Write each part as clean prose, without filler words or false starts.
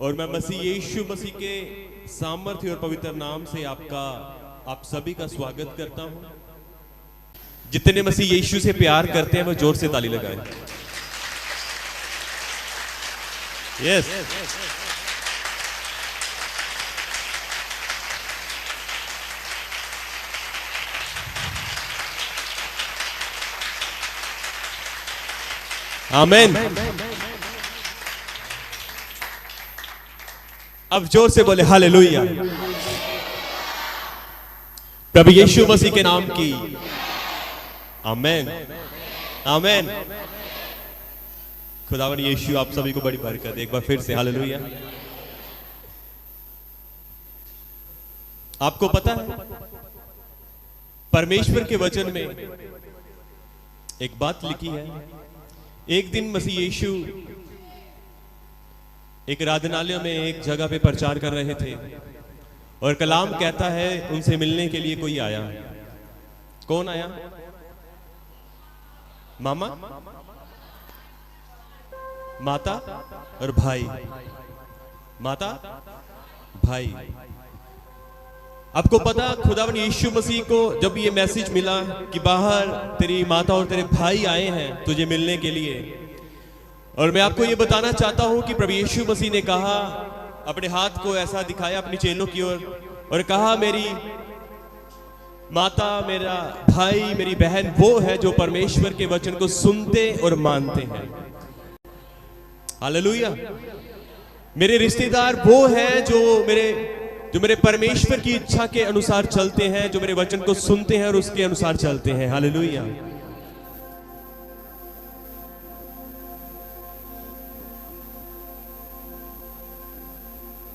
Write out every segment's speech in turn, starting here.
और मैं मसीह यीशु मसीह के सामर्थ्य और पवित्र नाम से आप सभी का स्वागत करता हूं। जितने मसीह यीशु से प्यार करते हैं वो जोर से ताली लगाएं। यस आमीन। अब जोर से बोले हालेलुया। प्रभु यीशु मसीह के नाम की आमीन आमीन। खुदावन यीशु आप सभी को बड़ी बरकत। एक बार फिर से हालेलुया। आपको पता है परमेश्वर के वचन में एक बात लिखी है। एक दिन मसीह यीशु एक आराधनालय में एक जगह पे प्रचार कर रहे थे और कलाम कहता है उनसे मिलने के लिए कोई आया। कौन आया? मामा, माता और भाई। माता, भाई। आपको पता खुदावन यीशु मसीह को जब ये मैसेज मिला कि बाहर तेरी माता और तेरे भाई आए हैं तुझे मिलने के लिए, और मैं आपको ये बताना चाहता हूं कि प्रभु यीशु मसीह ने कहा, अपने हाथ को ऐसा दिखाया अपनी चेलों की ओर और कहा मेरी माता, मेरा भाई, मेरी बहन वो है जो परमेश्वर के वचन को सुनते और मानते हैं। हालेलुया। मेरे रिश्तेदार वो हैं जो मेरे परमेश्वर की इच्छा के अनुसार चलते हैं, जो मेरे वचन को सुनते हैं और उसके अनुसार चलते हैं। हालेलुया।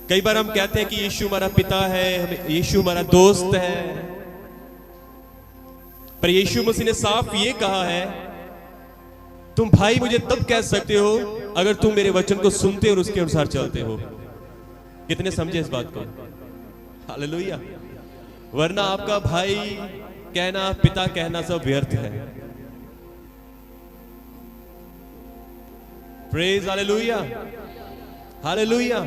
कई बार हम कहते हैं कि यीशु हमारा पिता है, यीशु हमारा दोस्त है, पर यीशु मसीह ने साफ ये कहा है तुम भाई मुझे तब कह सकते हो अगर तुम मेरे वचन को सुनते और उसके अनुसार चलते हो। कितने समझे इस बात को? हालेलुया। वरना आपका भाई कहना, पिता कहना सब व्यर्थ है। Praise hallelujah hallelujah.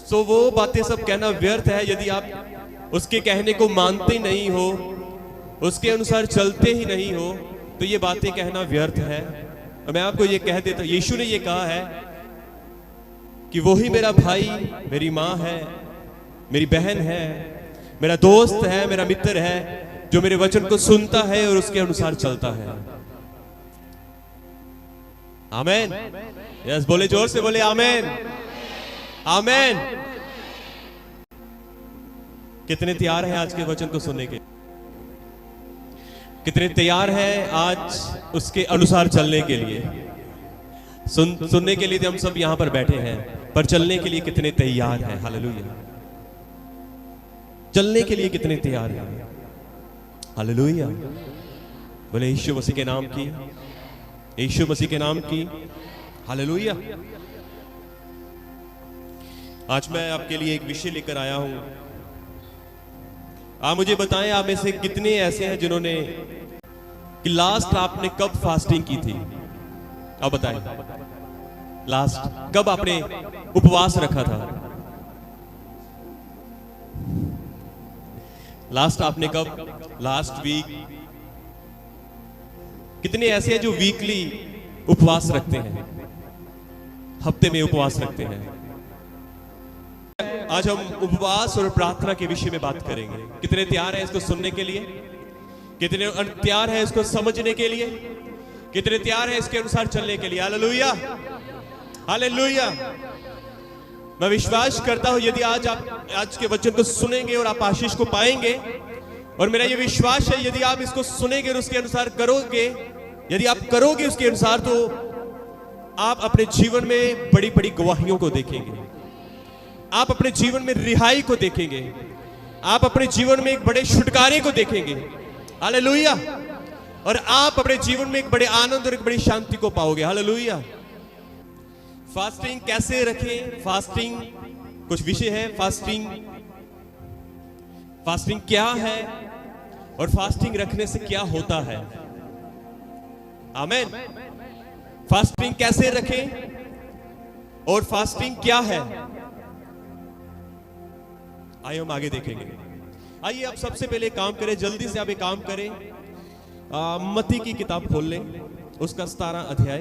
सो वो बातें सब कहना व्यर्थ है यदि आप उसके कहने को मानते नहीं हो, उसके अनुसार चलते ही नहीं हो, तो ये बातें कहना व्यर्थ है। और मैं आपको ये कह देता, यीशु ने ये कहा है कि वो ही मेरा भाई, मेरी माँ है, मेरी बहन है, मेरा दोस्त है, मेरा मित्र है, जो मेरे वचन को सुनता है और उसके अनुसार चलता है। आमीन। यस, बोले जोर से, बोले आमीन आमीन। कितने तैयार हैं आज के वचन को सुनने के? कितने तैयार हैं आज उसके अनुसार चलने के लिए? सुनने के लिए तो हम सब यहां पर बैठे हैं, पर चलने के लिए कितने तैयार हैं? हालेलुया। चलने के लिए कितने तैयार हैं? हालेलुया। बोले यीशु मसीह के नाम की, यीशु मसीह के नाम की हालेलुया। आज मैं आपके लिए एक विषय लेकर आया हूं। आप मुझे बताएं, आप में से कितने ऐसे हैं जिन्होंने कि लास्ट आपने कब फास्टिंग की थी? आप बताएं, लास्ट कब आपने उपवास रखा था? लास्ट आपने कब? Last week. कितने ऐसे हैं जो वीकली उपवास रखते हैं, हफ्ते में उपवास रखते हैं? आज हम उपवास और प्रार्थना के विषय में बात करेंगे। कितने तैयार हैं इसको सुनने के लिए? कितने तैयार हैं इसको समझने के लिए? कितने तैयार हैं इसके अनुसार चलने के लिए? Hallelujah hallelujah. मैं विश्वास करता हूं यदि आज के वचन को सुनेंगे और आप आशीष को पाएंगे, और मेरा यह विश्वास है यदि आप इसको सुनेंगे और उसके अनुसार करोगे, यदि आप करोगे उसके अनुसार, तो आप अपने जीवन में बड़ी बड़ी गवाहियों को देखेंगे, आप अपने जीवन में रिहाई को देखेंगे, आप अपने जीवन में एक बड़े छुटकारे को देखेंगे। हालेलुया। और आप अपने जीवन में एक बड़े आनंद और एक बड़ी शांति को पाओगे। हालेलुया। फास्टिंग कैसे रखें? फास्टिंग कुछ विषय है। फास्टिंग क्या है और फास्टिंग रखने से क्या होता है? आमीन। फास्टिंग कैसे रखें और फास्टिंग क्या है, आइए हम आगे देखेंगे। आइए आप सबसे पहले काम करें, जल्दी से आप एक काम करें, मत्ती की किताब खोल लें, उसका 17 अध्याय।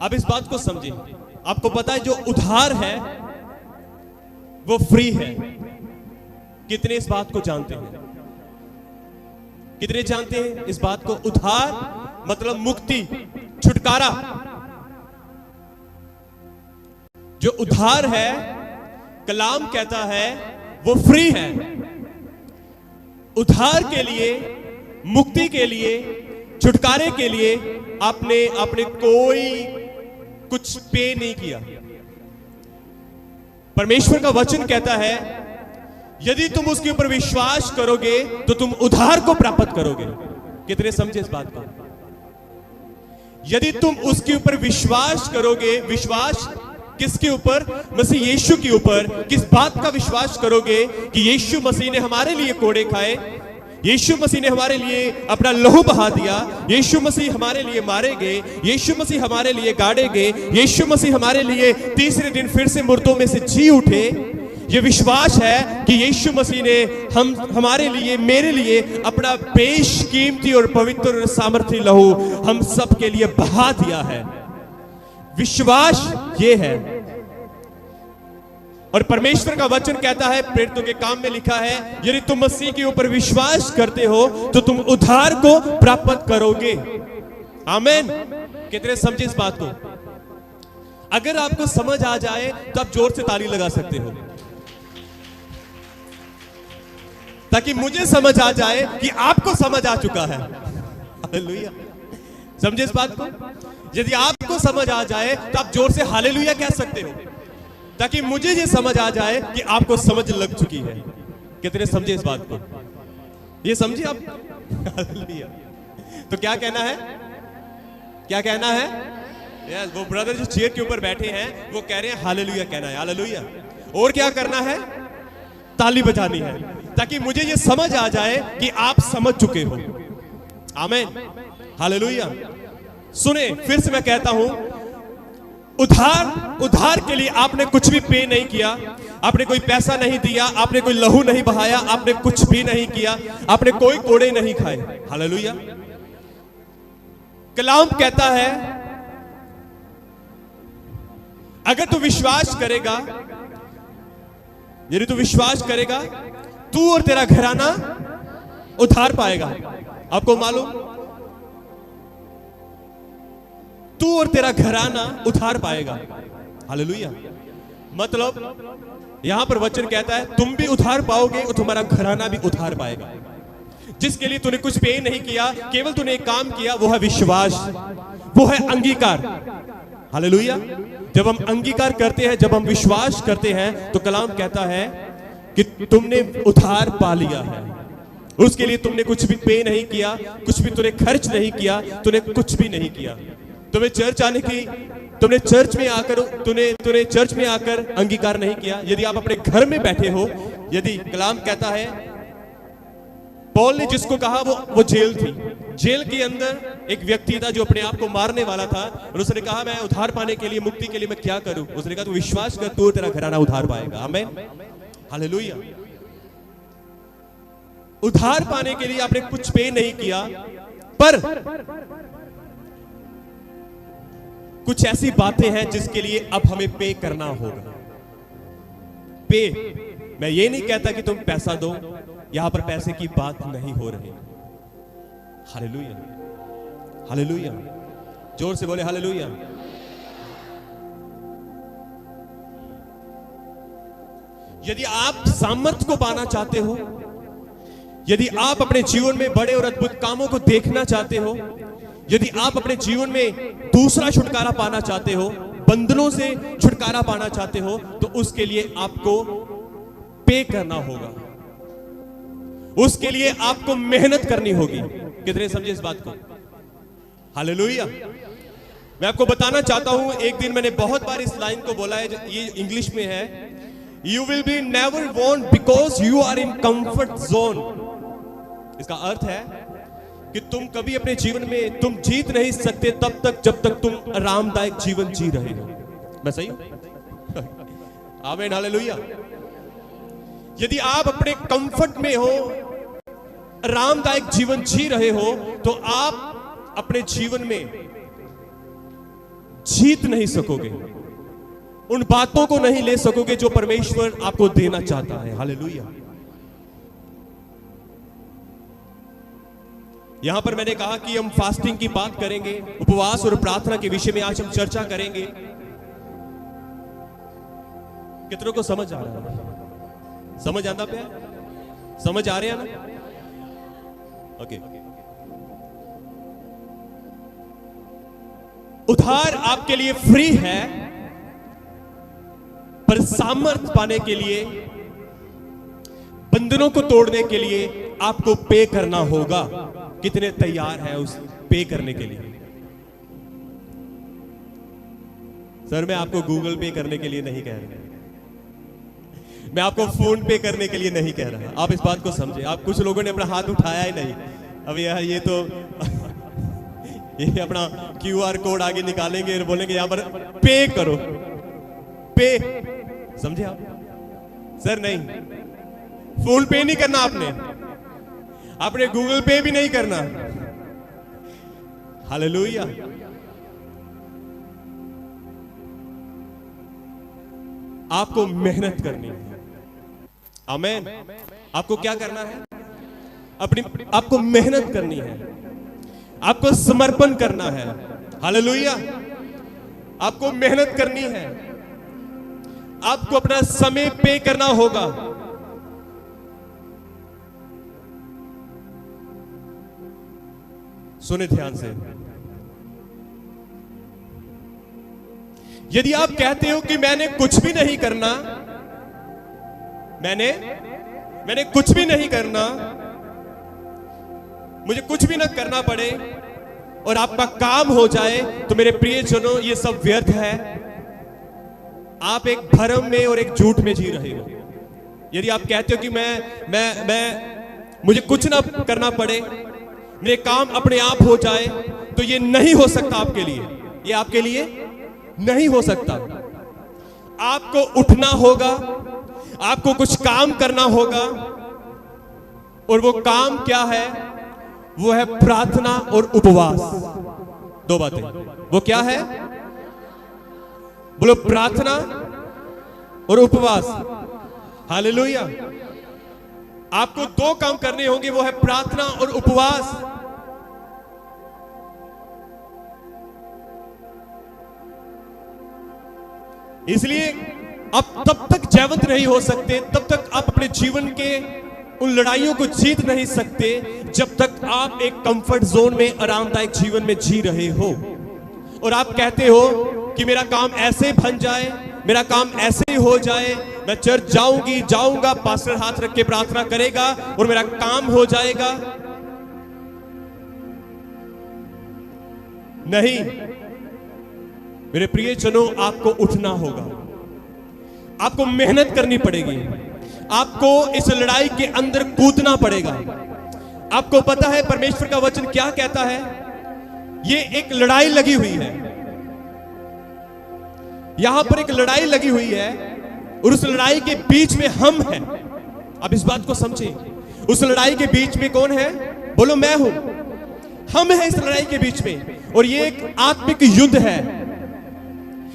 आप इस बात को समझें, आपको पता है जो उधार है वो फ्री है। कितने इस बात को जानते हैं? कितने जानते हैं इस बात को? उधार मतलब मुक्ति, छुटकारा। जो उधार है, कलाम कहता है वो फ्री है। उधार के लिए, मुक्ति के लिए, छुटकारे के लिए आपने कोई कुछ पे नहीं किया। परमेश्वर का वचन कहता है यदि तुम उसके ऊपर विश्वास करोगे तो तुम उधार को प्राप्त करोगे। कितने समझे इस बात को? यदि तुम उसके ऊपर विश्वास करोगे, विश्वास किसके ऊपर? मसीह यीशु के ऊपर। किस बात का विश्वास करोगे? कि यीशु मसीह ने हमारे लिए कोड़े खाए, यीशु मसीह ने हमारे लिए अपना लहू बहा दिया, यीशु मसीह हमारे लिए मारे गए, यीशु मसीह हमारे लिए गाड़े गए, यीशु मसीह हमारे लिए तीसरे दिन फिर से मुर्दों में से जी उठे। ये विश्वास है कि यीशु मसीह ने हमारे लिए, मेरे लिए अपना बेशकीमती और पवित्र और सामर्थी लहू हम सब के लिए बहा दिया है। विश्वास ये है। और परमेश्वर का वचन कहता है, प्रेरितों के काम में लिखा है, यदि तुम मसीह के ऊपर विश्वास करते हो तो तुम उद्धार को प्राप्त करोगे। आमीन। कितने समझे इस बात को? अगर आपको समझ आ जाए तो आप जोर से ताली लगा सकते हो, ताकि मुझे समझ आ जाए कि आपको समझ आ चुका है। हालेलुया। समझे इस बात को? यदि आपको समझ आ जाए तो आप जोर से हालेलुया कह सकते हो, ताकि मुझे ये समझ आ जाए कि आपको समझ लग चुकी है। कितने समझे इस बात को? ये समझे आप? हालेलुया। तो क्या कहना है? क्या कहना है? यस, वो ब्रदर जो चेयर के ऊपर बैठे हैं वो कह रहे हैं हालेलुया कहना है। हालेलुया। और क्या करना है? ताली बजानी है, ताकि मुझे ये समझ आ जाए कि आप समझ चुके हो। आमीन। हालेलुया। सुने, फिर से मैं कहता हूं, उधार के लिए आपने कुछ भी पे नहीं किया, आपने कोई पैसा नहीं दिया, आपने कोई लहू नहीं बहाया, आपने कुछ भी नहीं किया, आपने कोई कोड़े नहीं खाए। हालेलुया। कलाम कहता है अगर तू विश्वास करेगा, यदि तू विश्वास करेगा, तू और तेरा घराना उधार पाएगा। आपको मालूम, तू और तेरा घराना उधार पाएगा। हालेलुया। मतलब यहां पर वचन कहता है तुम भी उधार पाओगे और तुम्हारा घराना भी उधार पाएगा। जिसके लिए तूने कुछ पे नहीं किया, केवल तूने एक काम किया, वो है विश्वास, वो है अंगीकार। हालेलुया। जब हम अंगीकार करते हैं, जब हम विश्वास करते हैं, तो कलाम कहता है कि तुमने उधार पा लिया है। उसके लिए तुमने कुछ भी पे नहीं किया, कुछ भी तूने खर्च नहीं किया, तूने कुछ भी नहीं किया। तुमने चर्च आने की, तुमने चर्च में आकर अंगीकार नहीं किया। यदि आप अपने घर में बैठे हो, यदि कलाम कहता है, पौल ने जिसको कहा वो जेल थी, जेल के अंदर एक व्यक्ति था जो अपने आप को मारने वाला था, और उसने कहा मैं उधार पाने के लिए, मुक्ति के लिए मैं क्या करूं? उसने कहा तू विश्वास कर, तू तेरा घराना उधार पाएगा। आमीन। हालेलुया। उधार पाने के लिए आपने कुछ पे नहीं किया, पर कुछ ऐसी बातें हैं जिसके लिए अब हमें पे करना होगा। पे, मैं ये नहीं कहता कि तुम पैसा दो, यहां पर पैसे की बात नहीं हो रही। हालेलुया। हालेलुया। जोर से बोले हालेलुया। यदि आप सामर्थ्य को पाना चाहते हो, यदि आप अपने जीवन में बड़े और अद्भुत कामों को देखना चाहते हो, यदि आप अपने जीवन में दूसरा छुटकारा पाना चाहते हो, बंधनों से छुटकारा पाना चाहते हो, तो उसके लिए आपको पे करना होगा, उसके लिए आपको मेहनत करनी होगी। कितने समझे इस बात को? हालेलुया। मैं आपको बताना चाहता हूं, एक दिन मैंने बहुत बार इस लाइन को बोला है, ये इंग्लिश में है, you will be never want because you are in comfort zone. इसका अर्थ है कि तुम कभी अपने जीवन में तुम जीत नहीं सकते तब तक जब तक तुम आरामदायक जीवन जी रहे हो। मैं सही हूं? आमीन, हालेलुया। यदि आप अपने कंफर्ट में हो, आरामदायक जीवन जी रहे हो, तो आप अपने जीवन में जीत नहीं सकोगे, उन बातों को नहीं ले सकोगे जो परमेश्वर आपको देना चाहता है। हालेलुया। यहां पर मैंने कहा कि हम फास्टिंग की बात करेंगे, उपवास और प्रार्थना के विषय में आज हम चर्चा करेंगे। कितनों को समझ आ रहा है? समझ आता पे? समझ आ रहे हैं ना? ओके। उद्धार आपके लिए फ्री है, पर सामर्थ पाने के लिए, बंधनों को तोड़ने के लिए आपको पे करना होगा। कितने तैयार हैं उस पे करने के लिए? सर, मैं आपको गूगल पे करने के लिए नहीं कह रहा, मैं आपको फोन पे करने के लिए नहीं कह रहा। आप इस बात को समझे। आप कुछ लोगों ने अपना हाथ उठाया ही नहीं। अब यार ये तो ये अपना QR कोड आगे निकालेंगे और बोलेंगे यहां पर पे करो, पे। समझे आप? सर नहीं, फोन पे नहीं करना आपने गूगल पे भी नहीं करना। हालेलुया। आपको मेहनत करनी है। आमीन। आपको क्या करना है? आपको मेहनत करनी है, आपको समर्पण करना है। हालेलुया। आपको मेहनत करनी है, आपको अपना समय पे करना होगा। सुने ध्यान से। यदि आप कहते हो कि मैंने कुछ भी नहीं करना, मैंने कुछ भी नहीं करना, मुझे कुछ भी ना करना पड़े और आपका काम हो जाए, तो मेरे प्रियजनों, ये सब व्यर्थ है। आप एक भ्रम में और एक झूठ में जी रहे हो। यदि आप कहते हो कि मुझे कुछ ना करना पड़े, मेरे काम अपने आप हो जाए, तो ये नहीं हो सकता आपके लिए। ये आपके लिए नहीं हो सकता। आपको उठना होगा, आपको कुछ काम करना होगा, और वो काम क्या है? वो है प्रार्थना और उपवास। दो बातें। वो क्या है? बोलो, प्रार्थना और उपवास। हालेलुया। आपको दो काम करने होंगे, वो है प्रार्थना और उपवास। इसलिए आप तब तक जयवंत नहीं हो सकते, तब तक आप अपने जीवन के उन लड़ाइयों को जीत नहीं सकते, जब तक आप एक कंफर्ट जोन में, आरामदायक जीवन में जी रहे हो। और आप कहते हो कि मेरा काम ऐसे बन जाए, मेरा काम ऐसे ही हो जाए, मैं चर्च जाऊंगा, पास्टर हाथ रख के प्रार्थना करेगा और मेरा काम हो जाएगा। नहीं मेरे प्रियजनों, आपको उठना होगा, आपको मेहनत करनी पड़ेगी, आपको इस लड़ाई के अंदर कूदना पड़ेगा। आपको पता है परमेश्वर का वचन क्या कहता है? ये एक लड़ाई लगी हुई है, यहां पर एक लड़ाई लगी हुई है, और उस लड़ाई के बीच में हम हैं। अब इस बात को समझे। उस लड़ाई के बीच में कौन है? बोलो, मैं हूं। हम हैं इस लड़ाई के बीच में, और ये एक आत्मिक युद्ध है।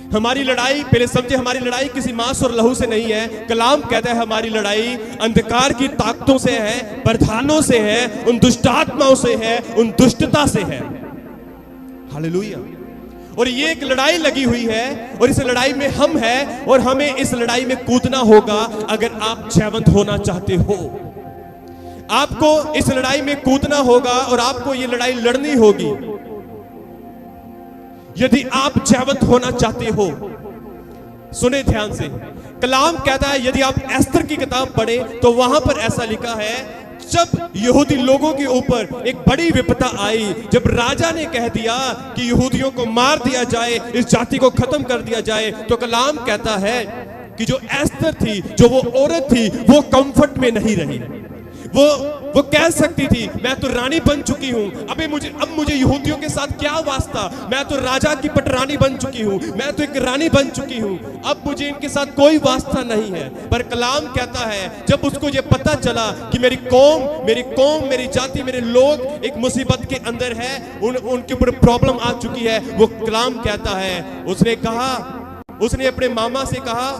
हमारी लड़ाई, पहले समझे, हमारी लड़ाई किसी मांस और लहू से नहीं है। कलाम कहता है हमारी लड़ाई अंधकार की ताकतों से है, प्रधानों से है, उन दुष्ट आत्माओं से है, उन दुष्टता से है। हालेलुया। और ये एक लड़ाई लगी हुई है, और इस लड़ाई में हम हैं, और हमें इस लड़ाई में कूदना होगा। अगर आप जयवंत होना चाहते हो, आपको इस लड़ाई में कूदना होगा, और आपको ये लड़ाई लड़नी होगी। यदि आप जयवंत होना चाहते हो, सुने ध्यान से। कलाम कहता है, यदि आप एस्तर की किताब पढ़े तो वहां पर ऐसा लिखा है, जब यहूदी लोगों के ऊपर एक बड़ी विपदा आई, जब राजा ने कह दिया कि यहूदियों को मार दिया जाए, इस जाति को खत्म कर दिया जाए, तो कलाम कहता है कि जो एस्तर थी, जो वो औरत थी, वो कंफर्ट में नहीं रही, वो कह सकती थी मैं तो रानी बन चुकी हूं, अब मुझे यहूदियों के साथ क्या वास्ता, मैं तो राजा की पटरानी बन चुकी हूं, मैं तो एक रानी बन चुकी हूं, अब मुझे इनके साथ कोई वास्ता नहीं है। पर कलाम कहता है जब उसको ये पता चला कि मेरी कौम, मेरी जाति, मेरे लोग एक मुसीबत के अंदर है, उनके ऊपर प्रॉब्लम आ चुकी है, वो कलाम कहता है, उसने अपने मामा से कहा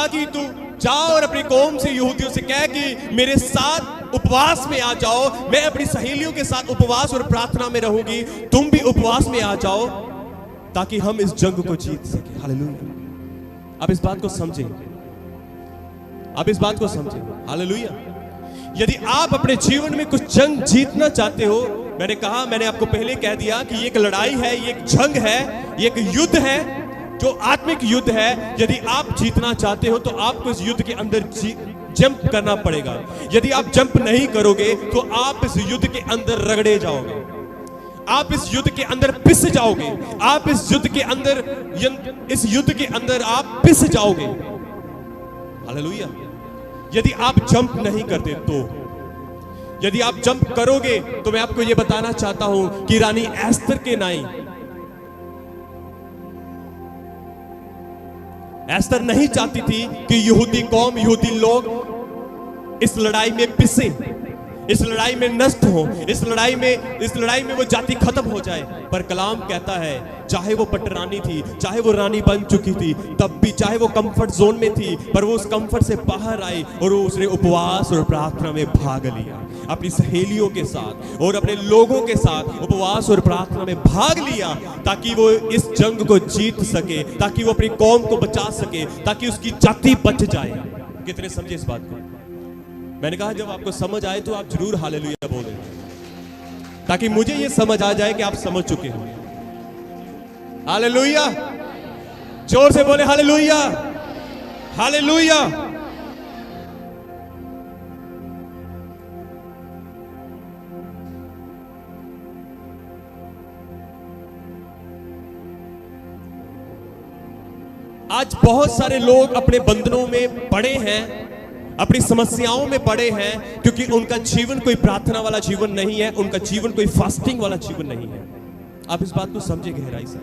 कि तू जाओ और अपनी कौम से, यहूदियों से कह कि मेरे साथ उपवास में आ जाओ, मैं अपनी सहेलियों के साथ उपवास और प्रार्थना में रहूंगी, तुम भी उपवास में आ जाओ ताकि हम इस जंग को जीत सके। हालेलुया। अब इस बात को समझें, हालेलुया। यदि आप अपने जीवन में कुछ जंग जीतना चाहते हो, मैंने आपको पहले कह दिया कि ये एक लड़ाई है, ये एक जंग है, ये एक युद्ध है जो आत्मिक युद्ध है। यदि आप जीतना चाहते हो तो आपको इस युद्ध के अंदर जंप करना पड़ेगा। यदि आप जंप नहीं करोगे तो आप इस युद्ध के अंदर रगड़े जाओगे, आप इस युद्ध के अंदर पिस जाओगे, आप इस युद्ध के अंदर आप पिस जाओगे। हालेलुया। यदि आप जंप नहीं करते तो, यदि आप जंप करोगे तो मैं आपको यह बताना चाहता हूं कि रानी एस्तर के नाई, एस्तर नहीं चाहती थी कि यहूदी कौम, यहूदी लोग इस लड़ाई में पिसे, इस लड़ाई में नष्ट हो, इस लड़ाई में वो जाति खत्म हो जाए। पर कलाम कहता है चाहे वो पटरानी थी, चाहे वो रानी बन चुकी थी, तब भी, चाहे वो कंफर्ट जोन में थी, पर वो उस कंफर्ट से बाहर आई और उसने उपवास और प्रार्थना में भाग लिया, अपनी सहेलियों के साथ और अपने लोगों के साथ उपवास और प्रार्थना में भाग लिया, ताकि वो इस जंग को जीत सके, ताकि वो अपनी कौम को बचा सके, ताकि उसकी जाति बच जाए। कितने समझे इस बात को? मैंने कहा जब आपको समझ आए तो आप जरूर हालेलुया बोलें, ताकि मुझे ये समझ आ जाए कि आप समझ चुके हो। हालेलुया। जोर से बोले हालेलुया, हालेलुया। आज बहुत सारे लोग अपने बंधनों में पड़े हैं, अपनी समस्याओं में पड़े हैं, क्योंकि उनका जीवन कोई प्रार्थना वाला जीवन नहीं है, उनका जीवन कोई फास्टिंग वाला जीवन नहीं है। आप इस बात को समझे गहराई से,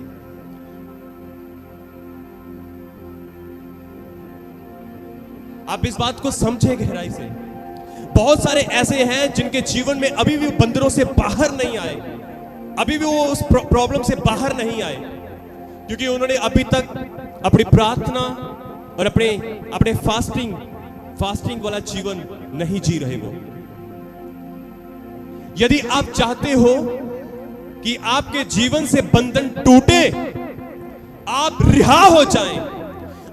आप इस बात को समझे गहराई से। बहुत सारे ऐसे हैं जिनके जीवन में अभी भी बंधनों से बाहर नहीं आए, अभी भी वो उस प्रॉब्लम से बाहर नहीं आए, क्योंकि उन्होंने अभी तक अपनी प्रार्थना और अपने फास्टिंग वाला जीवन नहीं जी रहे वो। यदि आप चाहते हो कि आपके जीवन से बंधन टूटे, आप रिहा हो जाएं,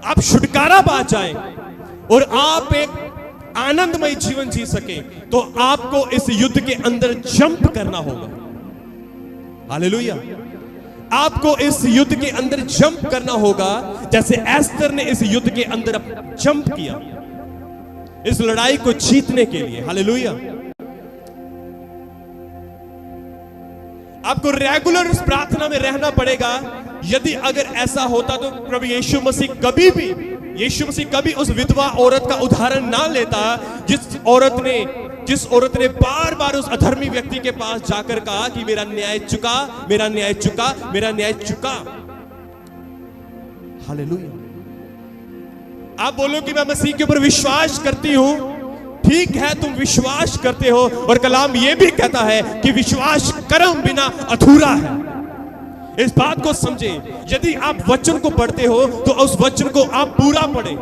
आप छुटकारा पा जाएं और आप एक आनंदमय जीवन जी सके, तो आपको इस युद्ध के अंदर जंप करना होगा। हालेलुया। आपको इस युद्ध के अंदर जंप करना होगा, जैसे एस्तर ने इस युद्ध के अंदर जंप किया इस लड़ाई को जीतने के लिए। हालेलुया। आपको रेगुलर इस प्रार्थना में रहना पड़ेगा। यदि अगर ऐसा होता तो प्रभु यीशु मसीह कभी उस विधवा औरत का उदाहरण ना लेता, जिस औरत ने बार बार उस अधर्मी व्यक्ति के पास जाकर कहा कि मेरा न्याय चुका, मेरा न्याय चुका, मेरा न्याय चुका। हालेलुया। आप बोलो कि मैं मसीह के ऊपर विश्वास करती हूं, ठीक है, तुम विश्वास करते हो, और कलाम यह भी कहता है कि विश्वास कर्म बिना अधूरा है। इस बात को समझे। यदि आप वचन को पढ़ते हो तो उस वचन को आप पूरा पढ़ें।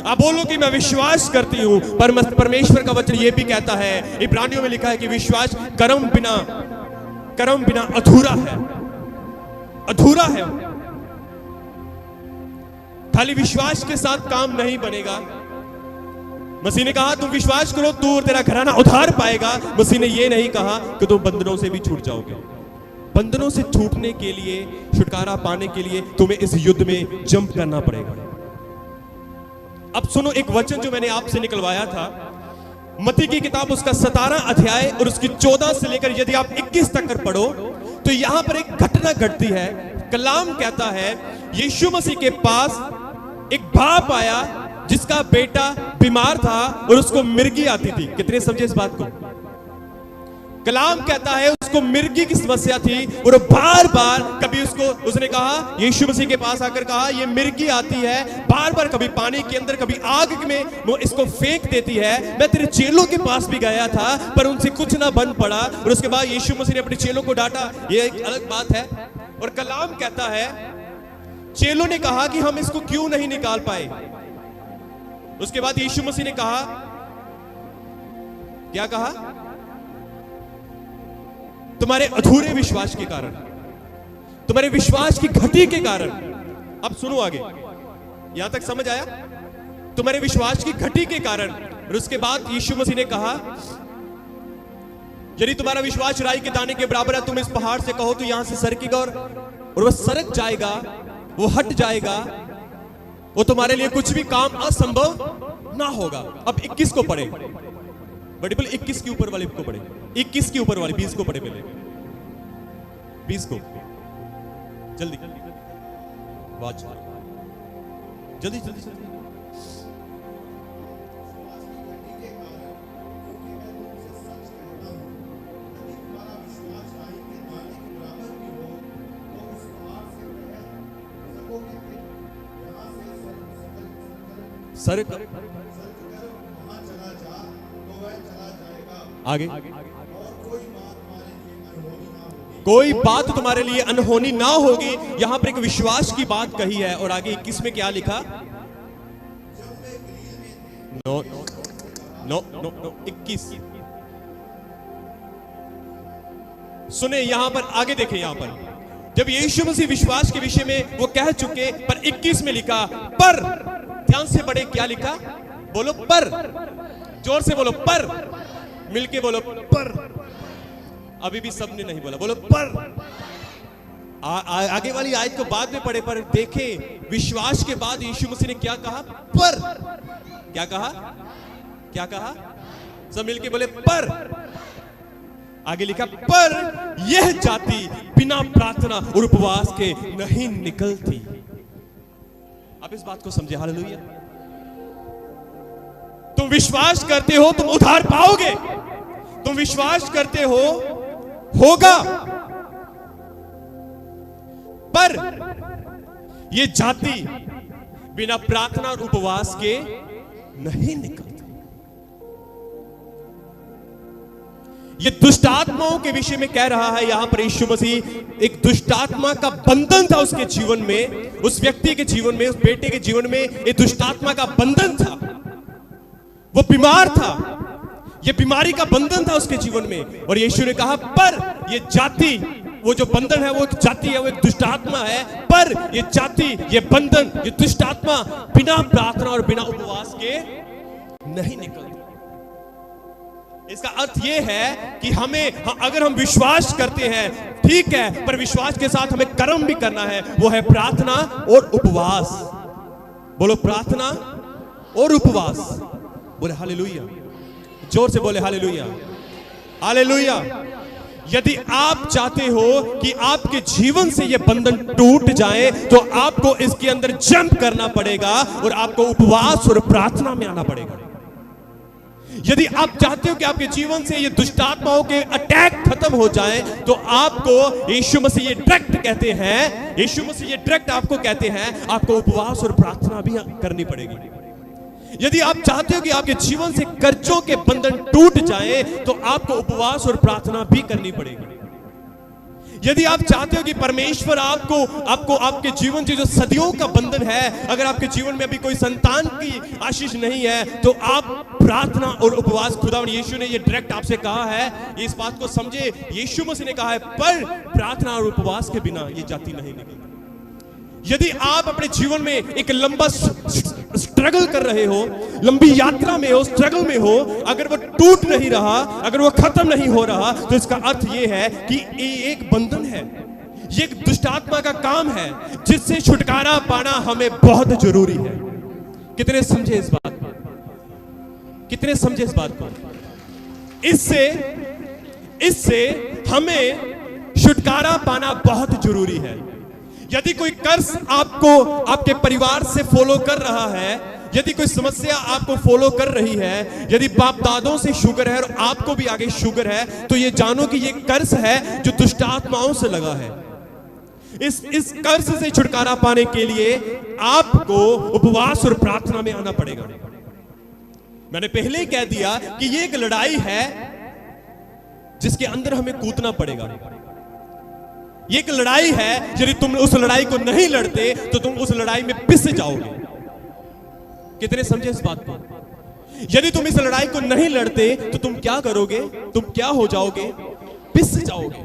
आप बोलो कि मैं विश्वास करती हूं, पर परमेश्वर का वचन यह भी कहता है, इब्रानियों में लिखा है कि विश्वास कर्म बिना अधूरा है। खाली विश्वास के साथ काम नहीं बनेगा। मसीह ने कहा तुम विश्वास करो, तू और तेरा घराना उद्धार पाएगा। मसीह ने यह नहीं कहा कि तुम बंधनों से भी छूट जाओगे। बंधनों से छूटने के लिए, छुटकारा पाने के लिए तुम्हें इस युद्ध में जंप करना पड़ेगा। अब सुनो एक वचन जो मैंने आपसे निकलवाया था, मत्ती की किताब उसका 17 अध्याय और उसकी 14 से लेकर यदि आप 21 तक पढ़ो तो यहां पर एक घटना घटती है। कलाम कहता है यीशु मसीह के पास एक बाप आया जिसका बेटा बीमार था और उसको मिर्गी आती थी। कितने समझे इस बात को? कलाम कहता है उसको मिर्गी की समस्या थी और बार बार कभी उसने कहा, यीशु मसीह के पास आकर कहा, ये मिर्गी आती है बार बार, कभी पानी के अंदर कभी आग में वो इसको फेंक देती है। मैं तेरे चेलों के पास भी गया था पर उनसे कुछ ना बन पड़ा। और उसके बाद यीशु मसीह ने अपने चेलों को डांटा, ये एक अलग बात है। और कलाम कहता है चेलों ने कहा कि हम इसको क्यों नहीं निकाल पाए। उसके बाद यीशु मसीह ने कहा, क्या कहा? तुम्हारे अधूरे विश्वास के कारण, तुम्हारे विश्वास की घटी के कारण। अब सुनो आगे, यहां तक समझ आया? तुम्हारे विश्वास की घटी के कारण। और उसके बाद यीशु मसीह ने कहा, यदि तुम्हारा विश्वास राई के दाने के बराबर है, तुम इस पहाड़ से कहो तो यहां से सरकेगा और वह सरक जाएगा, वो हट जाएगा, वो तुम्हारे लिए कुछ भी काम असंभव ना होगा। अब 21 को पढ़े, बड़े 21 के ऊपर वाले को पढ़े, 21 के ऊपर वाले, 20 को पढ़े पहले, 20 को जल्दी, वाच जल्दी जल्दी जल्दी। सर आगे, कोई बात तुम्हारे लिए अनहोनी ना होगी। यहां पर एक विश्वास की बात कही है। और आगे 21 में क्या लिखा? नो नो नो नो 21 सुने, यहां पर आगे देखें। यहां पर जब यीशु मसीह विश्वास के विषय में वो कह चुके, पर 21 में लिखा पर। ध्यान से पढ़े, क्या लिखा? बोलो पर, जोर से बोलो पर, मिलके बोलो पर। अभी भी सबने नहीं बोला, बोलो पर। आगे वाली आयत को बाद में पढ़े, पर देखें विश्वास के बाद यीशु मसीह ने क्या कहा? पर। क्या कहा? क्या कहा? सब मिलके बोले पर। आगे लिखा, पर यह जाति बिना प्रार्थना और उपवास के नहीं निकलती। अब इस बात को समझे, हालेलुया। तुम विश्वास करते हो तुम उद्धार पाओगे, तुम विश्वास करते हो होगा, पर यह जाति बिना प्रार्थना और उपवास के नहीं निकलती। ये दुष्ट आत्माओं के विषय में कह रहा है यहां पर यीशु मसीह। एक दुष्ट आत्मा का बंधन था उसके जीवन में, उस व्यक्ति के जीवन में, उस बेटे के जीवन में एक दुष्ट आत्मा का बंधन था। वो बीमार था, ये बीमारी का बंधन था उसके जीवन में। और यीशु ने कहा, पर ये जाति, वो जो बंधन है वो एक जाति है, वो एक दुष्ट आत्मा है, पर ये जाति, ये बंधन, ये दुष्ट आत्मा बिना प्रार्थना और बिना उपवास के नहीं निकलती। इसका अर्थ यह है कि हमें, अगर हम विश्वास करते हैं ठीक है, पर विश्वास के साथ हमें कर्म भी करना है, वो है प्रार्थना और उपवास। बोलो प्रार्थना और उपवास। बोले हालेलुया, जोर से बोले हालेलुया, हालेलुया। यदि आप चाहते हो कि आपके जीवन से यह बंधन टूट जाए, तो आपको इसके अंदर जंप करना पड़ेगा और आपको उपवास और प्रार्थना में आना पड़ेगा। यदि आप चाहते हो कि आपके जीवन से ये दुष्ट आत्माओं के अटैक खत्म हो जाए, तो आपको यीशु मसीह ये डायरेक्ट कहते हैं, यीशु मसीह ये डायरेक्ट आपको कहते हैं, आपको उपवास और प्रार्थना भी करनी पड़ेगी। यदि आप चाहते हो कि आपके जीवन से कर्जों के बंधन टूट जाए, तो आपको उपवास और प्रार्थना भी करनी पड़ेगी। यदि आप चाहते हो कि परमेश्वर आपको आपके जीवन से जो सदियों का बंधन है, अगर आपके जीवन में अभी कोई संतान की आशीष नहीं है, तो आप प्रार्थना और उपवास, खुदावंद यीशु ने ये डायरेक्ट आपसे कहा है, इस बात को समझे। यीशु मसीह ने कहा है, पर प्रार्थना और उपवास के बिना ये जाति नहीं निकलती। यदि आप अपने जीवन में एक लंबा स्ट्रगल कर रहे हो, लंबी यात्रा में हो, स्ट्रगल में हो, अगर वो टूट नहीं रहा, अगर वो खत्म नहीं हो रहा, तो इसका अर्थ ये है कि ये एक बंधन है, ये एक दुष्ट आत्मा का काम है, जिससे छुटकारा पाना हमें बहुत जरूरी है। कितने समझे इस बात को? कितने समझे इस बात को? इससे हमें छुटकारा पाना बहुत जरूरी है। यदि कोई कर्ज आपको आपके परिवार से फॉलो कर रहा है, यदि कोई समस्या आपको फॉलो कर रही है, यदि बाप दादों से शुगर है और आपको भी आगे शुगर है, तो ये जानो कि ये कर्ज है जो दुष्ट आत्माओं से लगा है। इस कर्ज से छुटकारा पाने के लिए आपको उपवास और प्रार्थना में आना पड़ेगा। मैंने पहले ही कह दिया कि ये एक लड़ाई है जिसके अंदर हमें कूदना पड़ेगा। ये एक लड़ाई है, यदि तुम उस लड़ाई को नहीं लड़ते तो तुम उस लड़ाई में पिस जाओगे। कितने समझे इस बात को? यदि तुम इस लड़ाई को नहीं लड़ते तो तुम क्या करोगे? तुम क्या हो जाओगे? पिस जाओगे।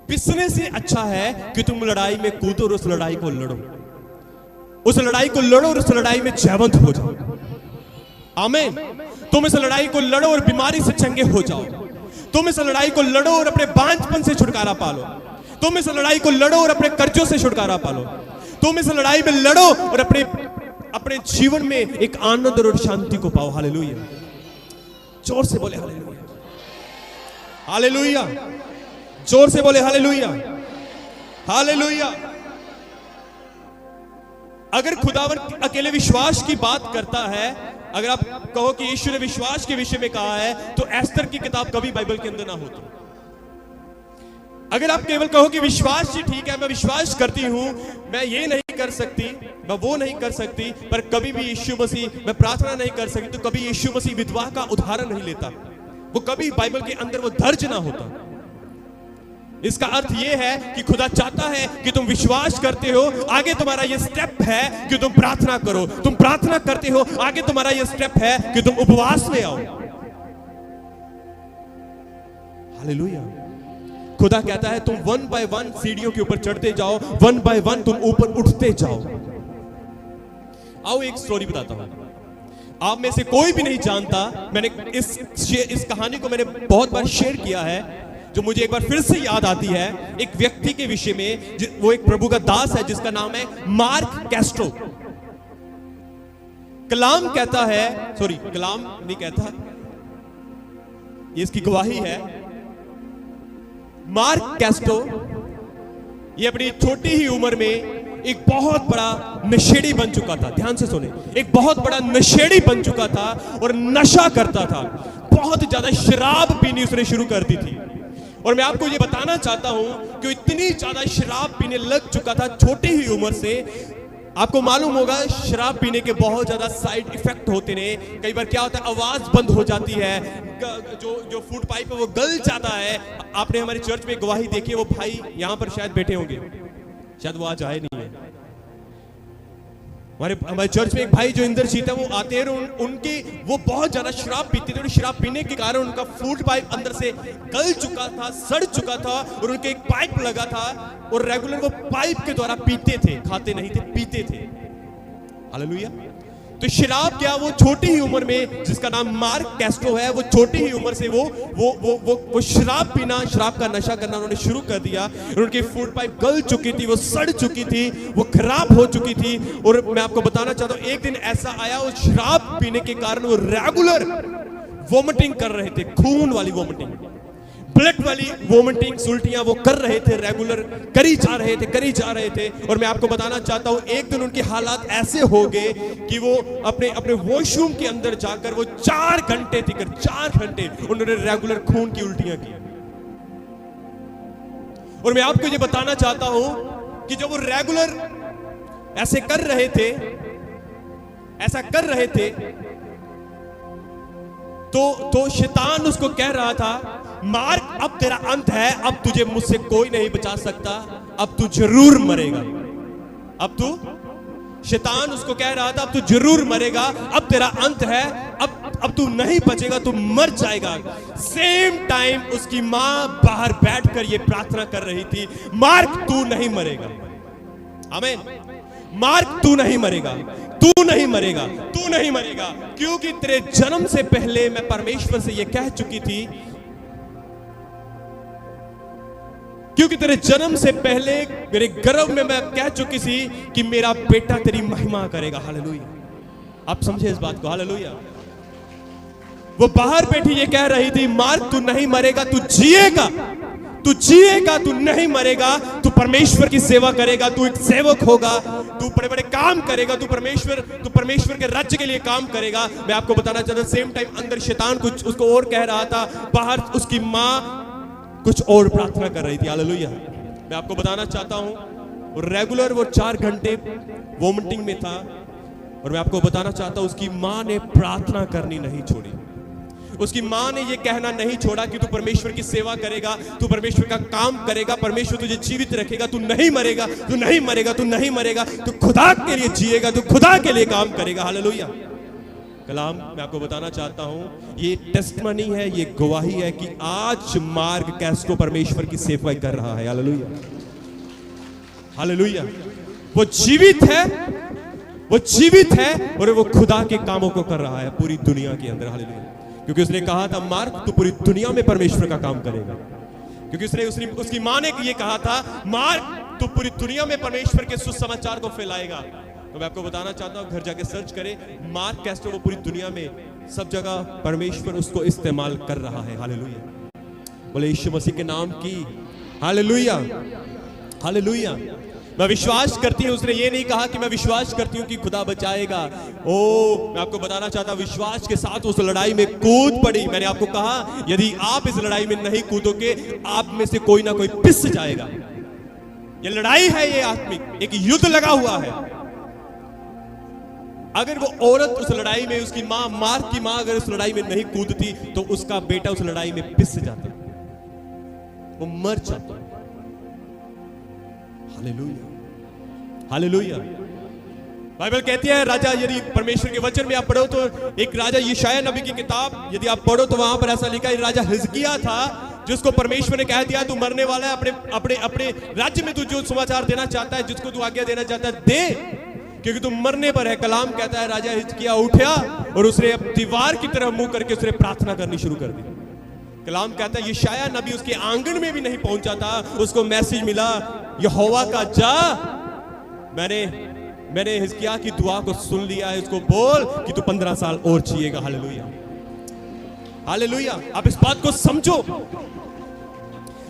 पिसने से अच्छा है कि तुम लड़ाई में कूदो और उस लड़ाई को लड़ो, उस लड़ाई को लड़ो और उस लड़ाई में जयवंत हो जाओ। आमीन। तुम इस लड़ाई को लड़ो और बीमारी से चंगे हो जाओ। तुम इस लड़ाई को लड़ो और अपने बांझपन से छुटकारा पालो। तुम इस लड़ाई को लड़ो और अपने कर्जों से छुटकारा पालो। तुम इस लड़ाई में लड़ो और अपने जीवन में एक आनंद और शांति को पाओ। हालेलुया। जोर से बोले हालेलुया, हालेलुया। जोर से बोले हालेलुया, हालेलुया। अगर खुदावन अकेले विश्वास की बात करता है, अगर आप कहो कि यीशु ने विश्वास के विषय में कहा है, तो एस्तर की किताब कभी बाइबल के अंदर ना होती। अगर आप केवल कहो कि विश्वास जी ठीक है, मैं विश्वास करती हूं, मैं ये नहीं कर सकती, मैं वो नहीं कर सकती, पर कभी भी यीशु मसीह, मैं प्रार्थना नहीं कर सकती, तो कभी यीशु मसीह विधवा का उदाहरण नहीं लेता, वो कभी बाइबल के अंदर वो दर्ज ना होता। इसका अर्थ यह है कि खुदा चाहता है कि तुम विश्वास करते हो, आगे तुम्हारा यह स्टेप है कि तुम प्रार्थना करो। तुम प्रार्थना करते हो, आगे तुम्हारा यह स्टेप है कि तुम उपवास में आओ। हालेलुया। खुदा कहता है तुम 1 बाय 1 सीढ़ियों के ऊपर चढ़ते जाओ, 1 बाय 1 तुम ऊपर उठते जाओ। आओ एक स्टोरी बताता हूं। आप में से कोई भी नहीं जानता, मैंने इस कहानी को मैंने बहुत बार शेयर किया है, जो मुझे एक बार फिर से याद आती है, एक व्यक्ति के विषय में। वो एक प्रभु का दास है जिसका नाम है मार्क कैस्ट्रो। कलाम कहता है, सॉरी कलाम नहीं कहता, ये इसकी गवाही है। मार्क कैस्ट्रो ये अपनी छोटी ही उम्र में एक बहुत बड़ा नशेड़ी बन चुका था। ध्यान से सुने, एक बहुत बड़ा नशेड़ी बन चुका था और नशा करता था। बहुत ज्यादा शराब पीनी उसने शुरू कर दी थी। और मैं आपको ये बताना चाहता हूं कि इतनी ज्यादा शराब पीने लग चुका था छोटी ही उम्र से। आपको मालूम होगा शराब पीने के बहुत ज्यादा साइड इफेक्ट होते हैं। कई बार क्या होता है, आवाज बंद हो जाती है, जो फूड पाइप है वो गल जाता है। आपने हमारे चर्च में गवाही देखी है, वो भाई यहां पर शायद बैठे होंगे, शायद वो आज आए नहीं है। हमारे चर्च में एक भाई जो इंद्रजीत है, वो आते हैं, उनकी वो बहुत ज्यादा शराब पीते थे और शराब पीने के कारण उनका फूड पाइप अंदर से गल चुका था, सड़ चुका था और उनके एक पाइप लगा था और रेगुलर वो पाइप के द्वारा पीते थे, खाते नहीं थे, पीते थे। हालेलुया। तो शराब क्या, वो छोटी ही उम्र में, जिसका नाम मार्क कैस्ट्रो है, वो छोटी ही उम्र से वो शराब पीना, शराब का नशा करना उन्होंने शुरू कर दिया। उनकी फूड पाइप गल चुकी थी, वो सड़ चुकी थी, वो खराब हो चुकी थी। और मैं आपको बताना चाहता हूं, एक दिन ऐसा आया, वो शराब पीने के कारण वो रेगुलर वोमिटिंग कर रहे थे, खून वाली वोमिटिंग, ब्लड वाली वोमिटिंग, उल्टियां वो कर रहे थे, रेगुलर करी जा रहे थे। और मैं आपको बताना चाहता हूं, एक दिन उनके हालात ऐसे हो गए कि वो अपने वॉशरूम के अंदर जाकर वो 4 घंटे उन्होंने रेगुलर खून की उल्टियां की। और मैं आपको ये बताना चाहता हूं कि जब वो रेगुलर ऐसा कर रहे थे तो शैतान उसको कह रहा था, मार्क अब तेरा अंत है, अब तुझे मुझसे कोई नहीं बचा सकता, अब तू जरूर मरेगा। शैतान उसको कह रहा था, अब तू जरूर मरेगा, अब तेरा अंत है, अब तू नहीं बचेगा, तू मर जाएगा। सेम टाइम उसकी मां बाहर बैठकर ये प्रार्थना कर रही थी, मार्क तू नहीं मरेगा। आमीन। मार्क तू नहीं मरेगा, तू नहीं मरेगा, तू नहीं मरेगा, क्योंकि तेरे जन्म से पहले मैं परमेश्वर से ये कह चुकी थी, क्योंकि तेरे जन्म से पहले मेरे गर्भ में मैं कह चुकी थी कि मेरा बेटा तेरी महिमा करेगा। हालेलुया। आप समझे इस बात को? हालेलुया। वो बाहर बैठी ये कह रही थी, मार्क तू नहीं मरेगा, तू जिएगा, तू जिएगा, तू नहीं मरेगा, तू परमेश्वर की सेवा करेगा, तू एक सेवक होगा, तू बड़े बड़े काम करेगा, तू परमेश्वर के राज्य के लिए काम करेगा। मैं आपको बताना चाहता हूं, सेम टाइम अंदर शैतान कुछ उसको और कह रहा था, बाहर उसकी माँ कुछ और प्रार्थना कर रही थी। हालेलुया। मैं आपको बताना चाहता हूं, रेगुलर वो 4 घंटे वोमिटिंग में था, और मैं आपको बताना चाहता हूं उसकी माँ ने प्रार्थना करनी नहीं छोड़ी। उसकी माँ ने ये कहना नहीं छोड़ा कि तू परमेश्वर की सेवा करेगा, तू परमेश्वर का काम करेगा, परमेश्वर तुझे जीवित रखेगा, तू नहीं मरेगा, तू नहीं मरेगा, तू नहीं मरेगा, तू खुदा के लिए जिएगा, तू खुदा के लिए काम करेगा। हालेलुया। कलाम मैं आपको बताना चाहता हूं, ये टेस्टमनी है, ये गवाही है कि आज मार्क कैस्ट्रो परमेश्वर की सेवा कर रहा है। Hallelujah, hallelujah. वो जीवित है, वो जीवित है, और वो खुदा के कामों को कर रहा है पूरी दुनिया के अंदर। हालेलुया। क्योंकि उसने कहा था, मार्क तू पूरी दुनिया में परमेश्वर का काम करेगा। क्योंकि उसकी मां ने ये कहा था, मार्क तू पूरी दुनिया में परमेश्वर के सुसमाचार को फैलाएगा। तो मैं आपको बताना चाहता हूं, घर जाके सर्च करें, मार्क कैस्ट्रो वो पूरी दुनिया में सब जगह परमेश्वर उसको इस्तेमाल कर रहा है। हालेलुया। बोले यीशु मसीह के नाम की हालेलुया, हालेलुया। मैं विश्वास करती हूँ, उसने ये नहीं कहा कि मैं विश्वास करती हूँ कि खुदा बचाएगा। मैं आपको बताना चाहता हूँ, विश्वास के साथ उस लड़ाई में कूद पड़ी। मैंने आपको कहा, यदि आप इस लड़ाई में नहीं कूदोगे, आप में से कोई ना कोई पिस जाएगा। ये लड़ाई है, ये आत्मिक एक युद्ध लगा हुआ है। अगर वो औरत उस लड़ाई में, उसकी मां, मार्क की मां अगर उस लड़ाई में नहीं कूदती, तो उसका बेटा उस लड़ाई में पिस जाता, वो मर जाता। Hallelujah, hallelujah. बाइबल कहती है, राजा, यदि परमेश्वर के वचन में आप पढ़ो तो एक राजा यशायाह नबी की किताब यदि आप पढ़ो तो वहां पर ऐसा लिखा है, राजा हिजकिय्याह था जिसको परमेश्वर ने कह दिया तू मरने वाला है, अपने अपने अपने राज्य में तू जो समाचार देना चाहता है, जिसको तू आज्ञा देना चाहता है दे, क्योंकि तू मरने पर है। कलाम कहता है, राजा हिजकिय्याह उठा और उसने दीवार की तरफ मुंह करके उसने प्रार्थना करनी शुरू कर दी। कलाम कहता है, यशायाह नबी उसके आंगन में भी नहीं पहुंचा था, उसको मैसेज मिला, यहोवा का जा, मैंने हिजकिय्याह की दुआ को सुन लिया है, उसको बोल कि तू 15 साल और जिएगा। Hallelujah, hallelujah. आप इस बात को समझो,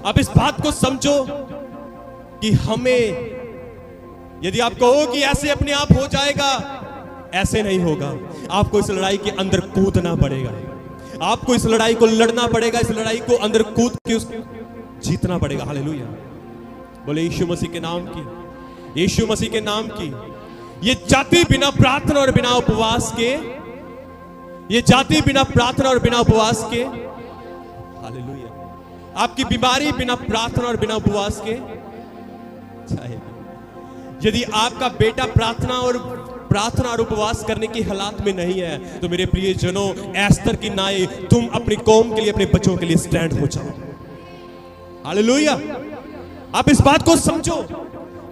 आप इस बात को समझो कि हमें, यदि आप कहो कि ऐसे अपने आप हो जाएगा, ऐसे नहीं होगा। आपको इस लड़ाई के अंदर कूदना पड़ेगा, आपको इस लड़ाई को लड़ना पड़ेगा, इस लड़ाई को अंदर कूद के जीतना पड़ेगा। हालेलुया। बोले यीशु मसीह के नाम की, यीशु मसीह के नाम की। ये जाति बिना प्रार्थना और बिना उपवास के, ये जाति बिना प्रार्थना और बिना उपवास के, हालेलुया। आपकी बीमारी बिना प्रार्थना और बिना उपवास के जाएगी। यदि आपका बेटा प्रार्थना और उपवास करने की हालात में नहीं है, तो मेरे प्रिय जनों, एस्तर की नाई, तुम अपनी कौम के लिए, अपने बच्चों के लिए स्टैंड हो जाओ। हालेलुया। आप इस बात को समझो,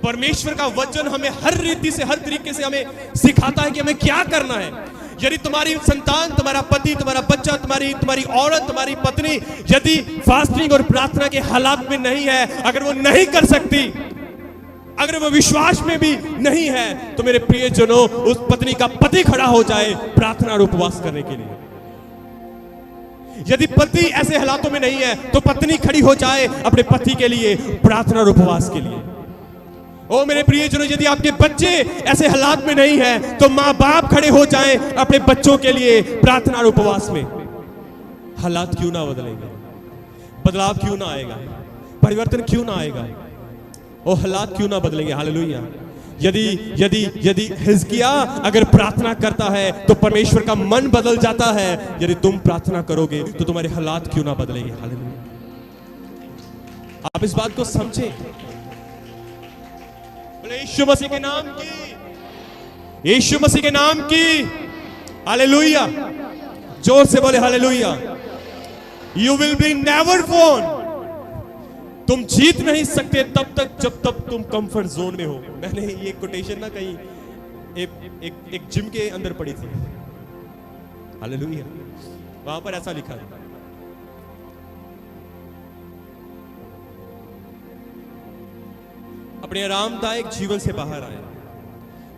परमेश्वर का वचन हमें हर रीति से, हर तरीके से हमें सिखाता है कि हमें क्या करना है। यदि तुम्हारी संतान, तुम्हारा पति, तुम्हारा बच्चा, तुम्हारी औरत, तुम्हारी पत्नी यदि फास्टिंग और प्रार्थना के हालात में नहीं है, अगर वो नहीं कर सकती, अगर वो विश्वास में भी नहीं है, तो मेरे प्रिय जनों, उस पत्नी का पति खड़ा हो जाए प्रार्थना और उपवास करने के लिए। यदि पति ऐसे हालातों में नहीं है, तो पत्नी खड़ी हो जाए अपने पति के लिए प्रार्थना और उपवास के लिए। ओ मेरे प्रियजनों, यदि आपके बच्चे ऐसे हालात में नहीं है, तो माँ बाप खड़े हो जाएं अपने बच्चों के लिए प्रार्थना और उपवास में। हालात क्यों ना बदलेंगे, बदलाव क्यों ना आएगा, परिवर्तन क्यों ना आएगा, ओ हालात क्यों ना बदलेंगे। हालेलुया। यदि हिजकिय्याह अगर प्रार्थना करता है तो परमेश्वर का मन बदल जाता है। यदि तुम प्रार्थना करोगे तो तुम्हारे हालात क्यों ना बदलेंगे। हालेलुया। आप इस बात को समझें। बोले यीशु मसीह के नाम की, यीशु मसीह के नाम की हालेलुया। जोर से बोले hallelujah. You will be never won. तुम जीत नहीं सकते तब तक जब तक तुम कंफर्ट जोन में हो। मैंने ये कोटेशन ना कहीं एक जिम के अंदर पढ़ी थी। हालेलुया। वहां पर ऐसा लिखा है, अपने आरामदायक जीवन से बाहर आए।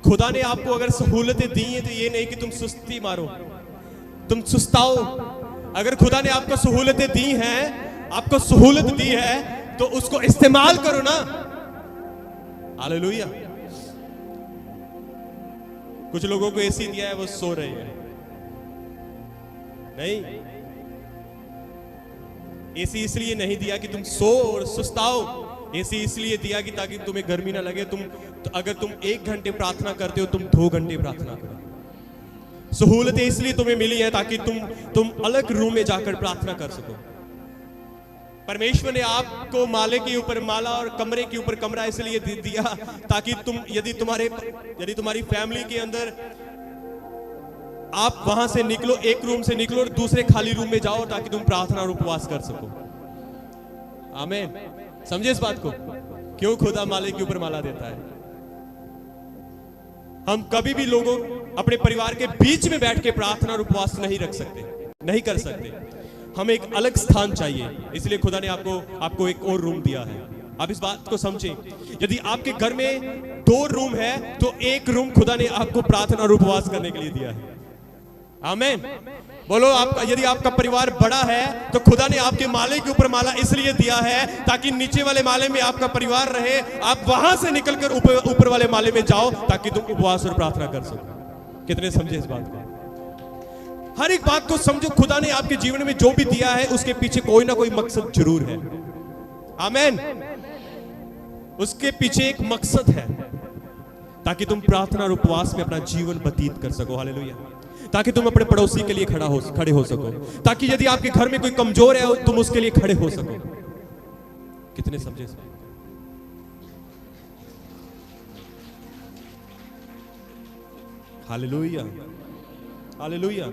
खुदा ने आपको अगर सहूलतें दी हैं तो ये नहीं कि तुम सुस्ती मारो, तुम सुस्ताओ। अगर खुदा ने आपको सहूलतें दी हैं, आपको सहूलत दी है, तो उसको इस्तेमाल करो ना। हालेलुया। कुछ लोगों को एसी दिया है, वो सो रहे हैं। नहीं, एसी इसलिए नहीं दिया कि तुम सो और सुस्ताओ। एसी इसलिए दिया कि ताकि तुम्हें गर्मी ना लगे। अगर तुम 1 घंटे प्रार्थना करते हो, तुम 2 घंटे प्रार्थना करो। सहूलतें इसलिए तुम्हें मिली है ताकि तुम अलग रूम में जाकर प्रार्थना कर सको। परमेश्वर ने आपको माले के ऊपर माला और कमरे के ऊपर कमरा इसलिए दिया ताकि यदि तुम्हारी फैमिली के अंदर आप वहां से निकलो, एक रूम से निकलो और दूसरे खाली रूम में जाओ, ताकि तुम प्रार्थना और उपवास कर सको। आमीन। समझे इस बात को? क्यों खुदा माले के ऊपर माला देता है? हम कभी भी लोगों अपने परिवार के बीच में बैठ के प्रार्थना और उपवास नहीं रख सकते, नहीं कर सकते। हमें एक अलग स्थान चाहिए, इसलिए खुदा ने आपको एक और रूम दिया है। आप इस बात को समझें। यदि आपके घर में 2 रूम है तो 1 रूम खुदा ने आपको प्रार्थना और उपवास करने के लिए दिया है। आमीन। बोलो, यदि आपका परिवार बड़ा है तो खुदा ने आपके माले के ऊपर माला इसलिए दिया है ताकि नीचे वाले माले में आपका परिवार रहे, आप वहां से निकलकर ऊपर वाले माले में जाओ ताकि तुम उपवास और प्रार्थना कर सको। कितने समझे इस बात को? हर एक बात को समझो। खुदा ने आपके जीवन में जो भी दिया है उसके पीछे कोई ना कोई मकसद जरूर है। आमीन। उसके पीछे एक मकसद है ताकि तुम प्रार्थना और उपवास में अपना जीवन व्यतीत कर सको। हालेलुया। ताकि तुम अपने पड़ोसी के लिए खड़े हो सको, ताकि यदि आपके घर में कोई कमजोर है तुम उसके लिए खड़े हो सको। कितने समझे इसमें? Hallelujah, hallelujah,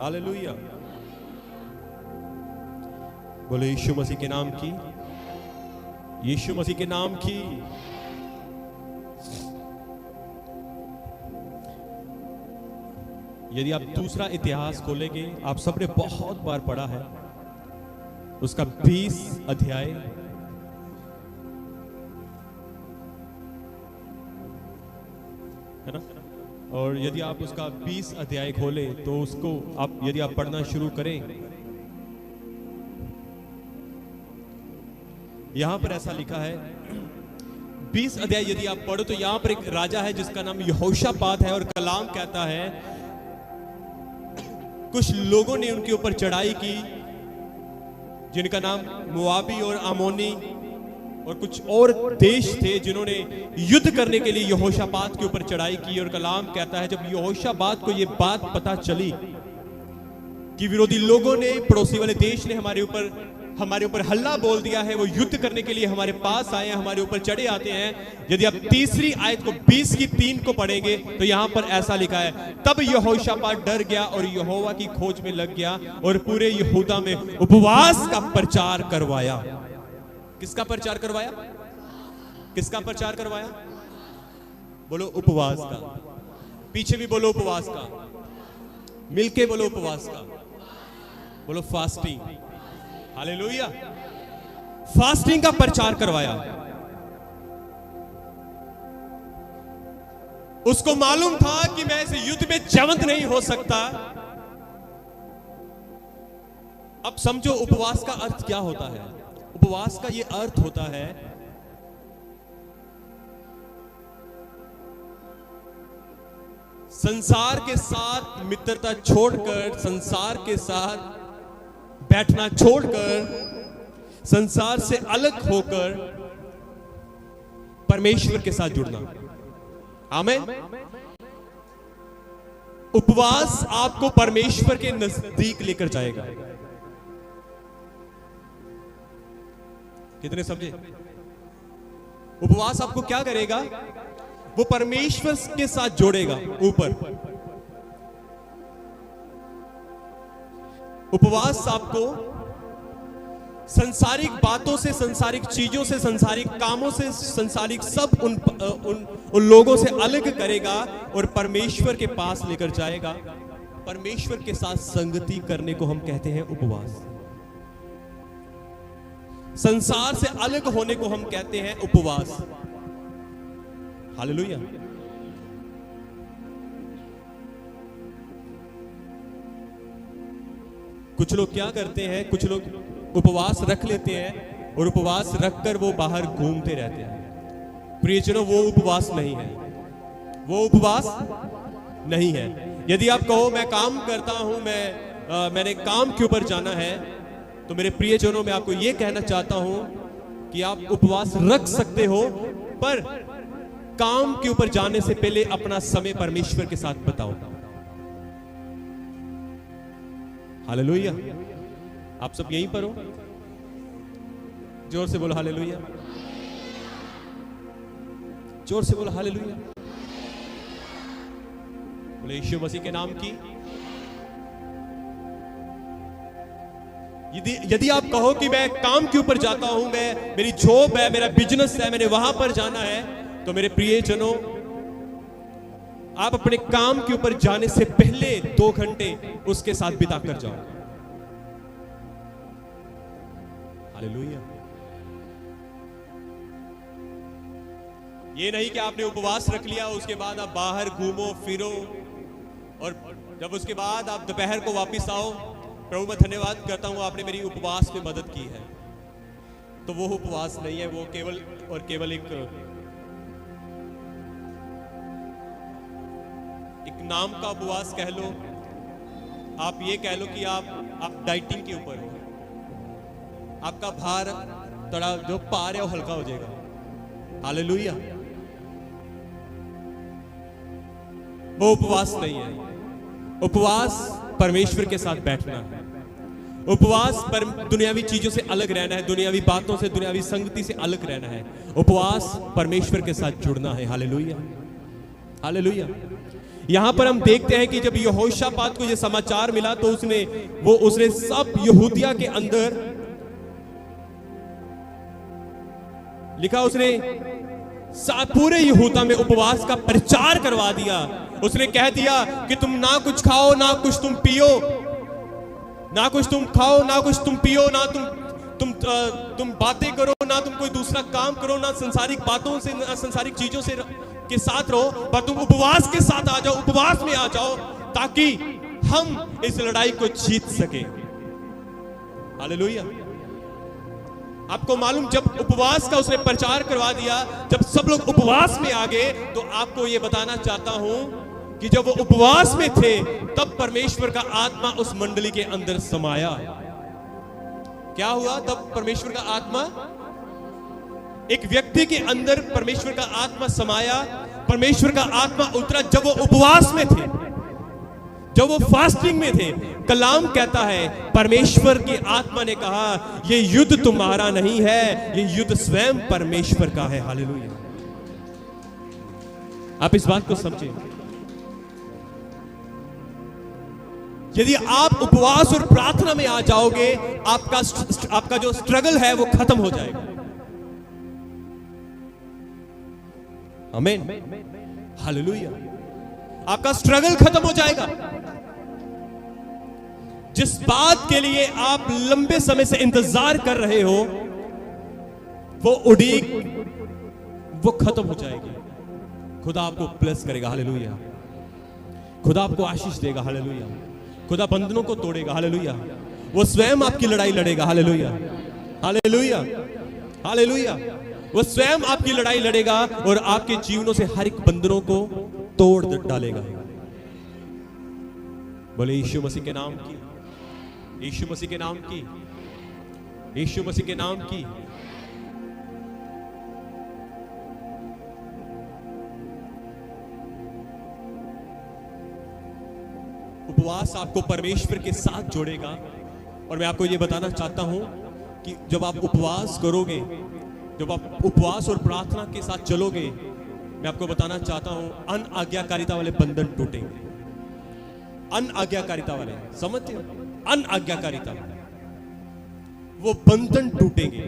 hallelujah. बोलो यीशु मसीह के नाम की, यीशु मसीह के नाम की। यदि आप दूसरा इतिहास खोलेंगे, आप सबने बहुत बार पढ़ा है, उसका 20 अध्याय है ना। और यदि आप उसका 20 अध्याय खोलें तो उसको यदि आप पढ़ना शुरू करें, यहां पर ऐसा लिखा है 20 अध्याय यदि आप पढ़ो तो यहां पर एक राजा है जिसका नाम यहोशापात है। और कलाम कहता है कुछ लोगों ने उनके ऊपर चढ़ाई की जिनका नाम मोआबी और आमोनी और कुछ और देश थे जिन्होंने युद्ध करने के लिए यहोशापात के ऊपर चढ़ाई की। और कलाम कहता है जब यहोशापात को यह बात पता चली कि विरोधी लोगों ने, पड़ोसी वाले देश ने हमारे ऊपर हल्ला बोल दिया है, वो युद्ध करने के लिए हमारे पास आए हैं, हमारे ऊपर चढ़े आते हैं। यदि आप तीसरी आयत को 20 की 3 को पढ़ेंगे तो यहां पर ऐसा लिखा है, तब यहोशापात डर गया और यहोवा की खोज में लग गया और पूरे यहूदा में उपवास का प्रचार करवाया। किसका प्रचार करवाया? किसका प्रचार करवाया? बोलो उपवास का। पीछे भी बोलो उपवास का। मिलके बोलो उपवास का। बोलो फास्टिंग। हालेलुया। फास्टिंग का प्रचार करवाया। उसको मालूम था कि मैं इस युद्ध में जीवंत नहीं हो सकता। अब समझो उपवास का अर्थ क्या होता है। उपवास का यह अर्थ होता है संसार के साथ मित्रता छोड़कर, संसार के साथ बैठना छोड़कर, संसार से अलग होकर परमेश्वर के साथ जुड़ना। आमीन। उपवास आपको परमेश्वर के नजदीक लेकर जाएगा। कितने समझे? उपवास आपको क्या करेगा? वो परमेश्वर के साथ जोड़ेगा। ऊपर उपवास आपको संसारिक बातों से, संसारिक चीजों से, संसारिक कामों से, संसारिक सब उन लोगों से अलग करेगा और परमेश्वर के पास लेकर जाएगा। परमेश्वर के साथ संगति करने को हम कहते हैं उपवास। संसार से अलग होने को हम कहते हैं उपवास। हालेलुया। कुछ लोग क्या करते हैं, कुछ लोग उपवास रख लेते हैं और उपवास रखकर वो बाहर घूमते रहते हैं। प्रियजनों, वो उपवास नहीं है, वो उपवास नहीं है। यदि आप कहो मैं काम करता हूं, मैंने काम के ऊपर जाना है, तो मेरे प्रियजनों मैं आपको यह कहना चाहता हूं कि आप उपवास रख सकते हो, पर काम के ऊपर जाने से पहले अपना समय परमेश्वर के साथ बताओ। हालेलुया। आप सब यहीं पर हो? जोर से बोलो हालेलुया, जोर से बोलो हालेलुया। बोले यीशु मसीह के नाम की। यदि आप कहो कि मैं काम के ऊपर जाता हूं, मेरी जॉब है, मेरा बिजनेस है, मैंने वहां पर जाना है, तो मेरे प्रियजनों, आप अपने काम के ऊपर जाने से पहले 2 घंटे उसके साथ बिता कर जाओ। हालेलुया। ये नहीं कि आपने उपवास रख लिया, उसके बाद आप बाहर घूमो फिरो, और जब उसके बाद आप दोपहर को वापस आओ, प्रभु मैं धन्यवाद करता हूं आपने मेरी उपवास में मदद की है। तो वो उपवास नहीं है, वो केवल और केवल एक नाम का उपवास कह लो। आप ये कह लो कि आप डाइटिंग के ऊपर हो, आपका भार थोड़ा जो पार है वो हल्का हो जाएगा। हालेलुया। वो उपवास नहीं है। उपवास परमेश्वर के साथ बैठना है। उपवास पर दुनियावी चीजों से अलग रहना है, दुनियावी बातों से, दुनियावी संगति से अलग रहना है। उपवास परमेश्वर के साथ जुड़ना है। Hallelujah, hallelujah. यहां पर हम देखते हैं कि जब यहोशापात को यह समाचार मिला, तो उसने सब यहूदिया के अंदर लिखा, उसने पूरे यहूदा में उपवास का प्रचार करवा दिया। उसने कह दिया कि तुम ना कुछ खाओ, ना कुछ तुम पियो, ना कुछ तुम खाओ, ना कुछ तुम पियो, ना तुम बातें करो, ना तुम कोई दूसरा काम करो, ना संसारिक बातों से, ना संसारिक चीजों से के साथ रहो, पर तुम उपवास के साथ आ जाओ, उपवास में आ जाओ, ताकि हम इस लड़ाई को जीत सके। हालेलुया। आपको मालूम, जब उपवास का उसने प्रचार करवा दिया, जब सब लोग उपवास में आ गए, तो आपको यह बताना चाहता हूं कि जब वो उपवास में थे, तब परमेश्वर का आत्मा उस मंडली के अंदर समाया। क्या हुआ? तब परमेश्वर का आत्मा, एक व्यक्ति के अंदर परमेश्वर का आत्मा समाया, परमेश्वर का आत्मा उतरा जब वो उपवास में थे, जब वो फास्टिंग में थे। कलाम कहता है, परमेश्वर की आत्मा ने कहा, ये युद्ध तुम्हारा नहीं है, ये युद्ध स्वयं परमेश्वर का है। हालेलुया। आप इस बात को समझें। यदि आप उपवास और प्रार्थना में आ जाओगे, आपका जो स्ट्रगल है वो खत्म हो जाएगा। आमीन, हालेलुया। आपका स्ट्रगल खत्म हो जाएगा। जिस बात के लिए आप लंबे समय से इंतजार कर रहे हो, वो उड़ीक, वो खत्म हो जाएगी। खुदा आपको ब्लेस करेगा। हालेलुया। खुदा आपको आशीष देगा। हालेलुया। खुदा बंधनों को तोड़ेगा। हालेलुया। वो स्वयं आपकी लड़ाई लड़ेगा। Hallelujah, hallelujah, hallelujah. वो स्वयं आपकी लड़ाई लड़ेगा और आपके जीवनों से हर एक बंधनों को तोड़ डालेगा। बोले यीशु मसीह के नाम की, यीशु मसीह के नाम की, यीशु मसीह के नाम की। उपवास आपको परमेश्वर के साथ जोड़ेगा। और मैं आपको यह बताना चाहता हूं कि जब आप उपवास करोगे, जब आप उपवास और प्रार्थना के साथ चलोगे, मैं आपको बताना चाहता हूं, अनआज्ञाकारिता वाले बंधन टूटेंगे। अनआज्ञाकारिता वाले, समझते हो? अनआज्ञाकारिता, वो बंधन टूटेंगे,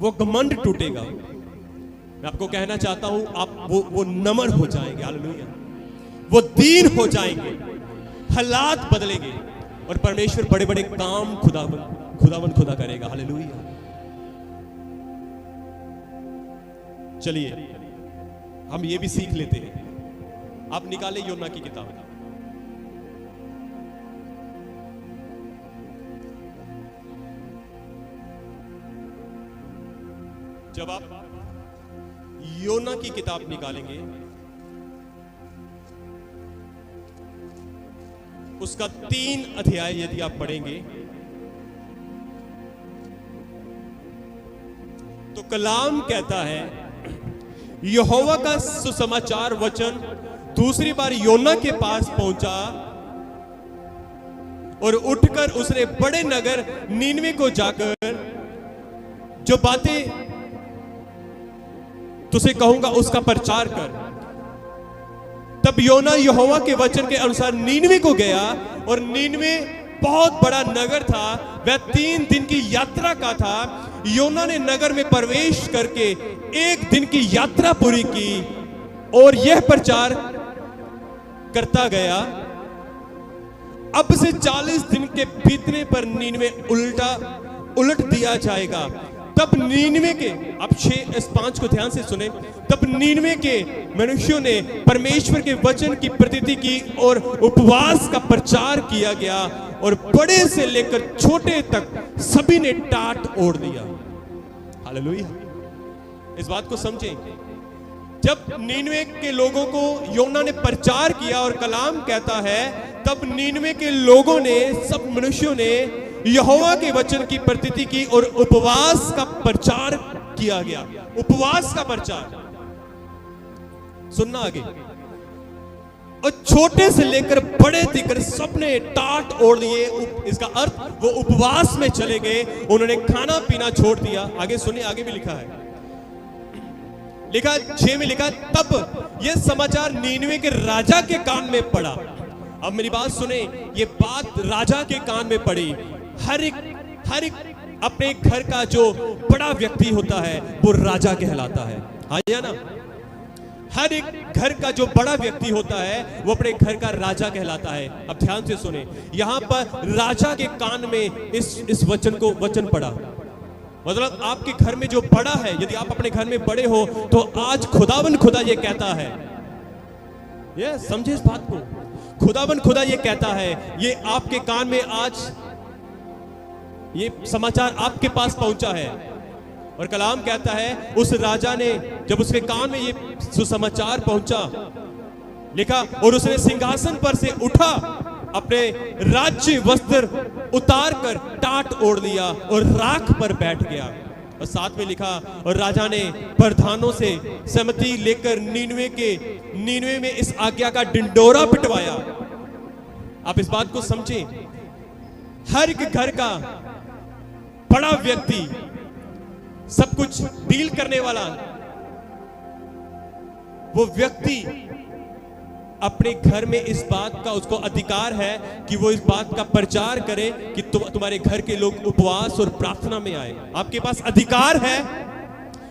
वो घमंड टूटेगा। मैं आपको कहना चाहता हूं, आप वो नम्र हो जाएंगे। हालेलुया। वो दीन हो जाएंगे, हालात बदलेंगे और परमेश्वर बड़े बड़े काम खुदा करेगा। हालेलुया। चलिए हम ये भी सीख लेते हैं। आप निकाले योना की किताब, जब आप योना की किताब निकालेंगे, उसका 3 अध्याय यदि आप पढ़ेंगे तो कलाम कहता है, यहोवा का सुसमाचार वचन दूसरी बार योना के पास पहुंचा और उठकर उसने बड़े नगर नीनवे को जाकर जो बातें तुझे कहूंगा उसका प्रचार कर। तब योना यहोवा के वचन के अनुसार नीनवे को गया, और नीनवे बहुत बड़ा नगर था, वह 3 दिन की यात्रा का था। योना ने नगर में प्रवेश करके 1 दिन की यात्रा पूरी की और यह प्रचार करता गया, अब से 40 दिन के बीतने पर नीनवे उलट दिया जाएगा। तब नीनवे के, आप 6:5 को ध्यान से सुने, तब नीनवे के मनुष्यों ने परमेश्वर के वचन की प्रतीति की और उपवास का प्रचार किया गया, और बड़े से लेकर छोटे तक सभी ने टाट ओढ़ दिया। हालेलुया। इस बात को समझें, जब नीनवे के लोगों को योना ने प्रचार किया, और कलाम कहता है तब नीनवे के लोगों ने, सब मनुष्यों ने यहोवा के वचन की प्रतीति की और उपवास का प्रचार किया गया। उपवास का प्रचार, सुनना आगे, और छोटे से लेकर बड़े तक सबने टाट ओढ़ लिए। इसका अर्थ वो उपवास में चले गए, उन्होंने खाना पीना छोड़ दिया। आगे सुनिए, आगे भी लिखा है, लिखा 6 में लिखा, तब यह समाचार नीनवे के राजा के कान में पड़ा। अब मेरी बात सुने, ये बात राजा के कान में पड़ी। हर एक अपने घर का जो बड़ा व्यक्ति होता है वो राजा कहलाता है, हाँ या ना? हर एक घर का जो बड़ा व्यक्ति होता है वो अपने घर का राजा कहलाता है। अब ध्यान से सुने, यहां पर राजा के कान में इस वचन पड़ा। मतलब आपके घर में जो बड़ा है, यदि आप अपने घर में बड़े हो तो आज खुदा ये कहता है, ये समझे इस बात को, खुदा ये कहता है, ये आपके कान में आज ये समाचार आपके पास पहुंचा है। और कलाम कहता है उस राजा ने, जब उसके कान में ये सुसमाचार पहुंचा, लिखा, और उसने सिंहासन पर से उठा, अपने राज्य वस्त्र उतार कर टाट ओढ़ लिया और राख पर बैठ गया। और साथ में लिखा, और राजा ने प्रधानों से सहमति लेकर नीनवे में इस आज्ञा का डिंडोरा पिटवाया। आप इस बात को समझें, हर एक घर का बड़ा व्यक्ति, सब कुछ डील करने वाला वो व्यक्ति अपने घर में इस बात का उसको अधिकार है कि वो इस बात का प्रचार करे कि तुम्हारे घर के लोग उपवास और प्रार्थना में आए। आपके पास अधिकार है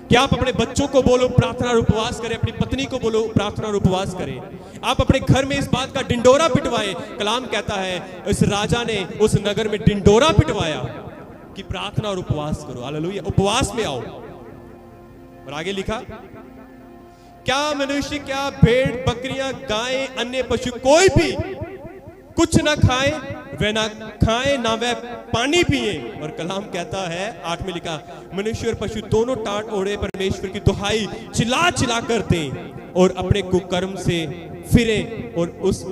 कि आप अपने बच्चों को बोलो प्रार्थना और उपवास करें, अपनी पत्नी को बोलो प्रार्थना और उपवास करें। आप अपने घर में इस बात का डिंडोरा पिटवाएं। कलाम कहता है इस राजा ने उस नगर में डिंडोरा पिटवाया कि प्रार्थना और उपवास करो। हालेलुया, उपवास में आओ। और आगे लिखा, क्या मनुष्य, क्या भेड़ बकरियां गायें अन्य पशु कोई भी कुछ ना खाए, वह ना खाए ना वह पानी पिए। और कलाम कहता है 8 में लिखा, मनुष्य और पशु दोनों टाट ओढ़े परमेश्वर की दुहाई चिल्ला चिल्ला कर दें और अपने कुकर्म से फिरे और उस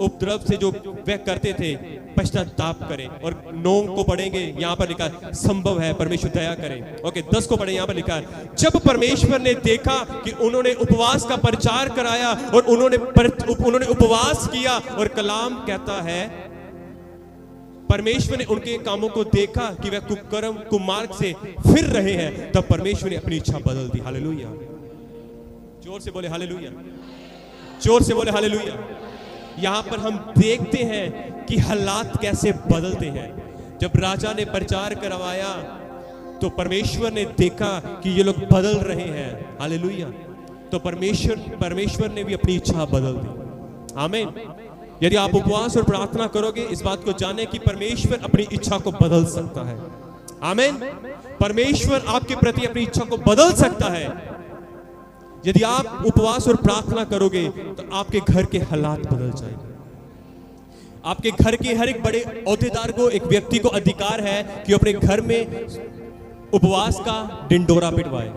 उपद्रव से जो वह करते थे पश्चाताप करें। और 9 को पढ़ेंगे, यहां पर लिखा संभव है परमेश्वर दया करें। ओके, 10 को पढ़े, यहां पर लिखा है, जब परमेश्वर ने देखा कि उन्होंने उपवास का प्रचार कराया और उन्होंने उपवास किया, और कलाम कहता है परमेश्वर ने उनके कामों को देखा कि वह कुकर्म कुमार्ग से फिर रहे हैं, तब परमेश्वर ने अपनी इच्छा बदल दी। हालेलुया, जोर से बोले हालेलुया, जोर से बोले हालेलुया। यहां पर हम देखते हैं कि हालात कैसे बदलते हैं। जब राजा ने प्रचार करवाया तो परमेश्वर ने देखा कि ये लोग बदल रहे हैं। हालेलुया, तो परमेश्वर ने भी अपनी इच्छा बदल दी। आमीन। यदि आप उपवास और प्रार्थना करोगे, इस बात को जाने कि परमेश्वर अपनी इच्छा को बदल सकता है। आमीन। परमेश्वर आपके प्रति अपनी इच्छा को बदल सकता है। यदि आप उपवास और प्रार्थना करोगे तो आपके घर के हालात बदल जाएंगे। आपके घर के हर एक बड़े ओहदेदार को, एक व्यक्ति को अधिकार है कि अपने घर में उपवास का डिंडोरा पिटवाए।